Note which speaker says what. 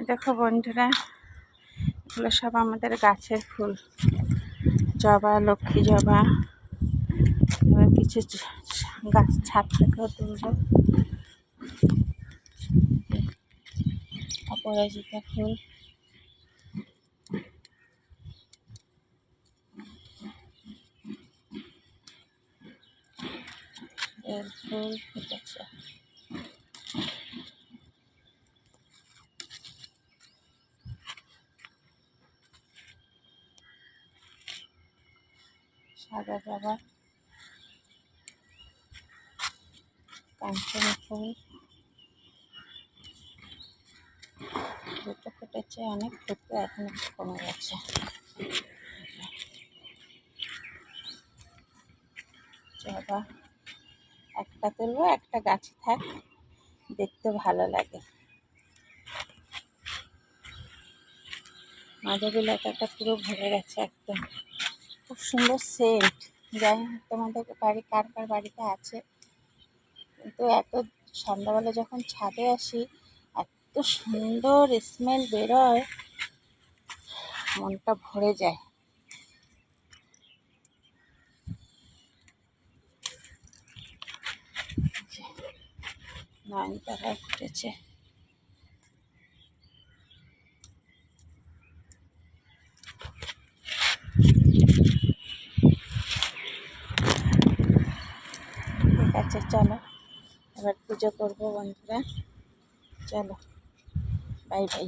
Speaker 1: দেখো বন্ধুরা, এগুলো সব আমাদের গাছের ফুল, জবা, লক্ষ্মী জবা। এবার কিছু গাছ ছাদ থেকেও তুলবো। অপরাজিতা ফুল, এর ফুল ফুটেছে। সাদা জবা, কাঞ্চন ফুল দুটো ফুটেছে, অনেক ফুটতে এখন কমে গেছে। জবা একটা তুলবো, একটা গাছে থাক, দেখতে ভালো লাগে। মাধবী লতাটা পুরো ভরে গেছে একদম, খুব সুন্দর সেন্ট। যাই হোক, তোমাদের বাড়ি কার কার বাড়িতে আছে, কিন্তু এত সন্ধ্যাবেলা যখন ছাদে আসি এত সুন্দর স্মেল বেরোয়, মনটা ভরে যায়। নয়নতারা ফুটেছে। ঠিক আছে, চলো এবার পুজো করবো বন্ধুরা, চলো বাই বাই।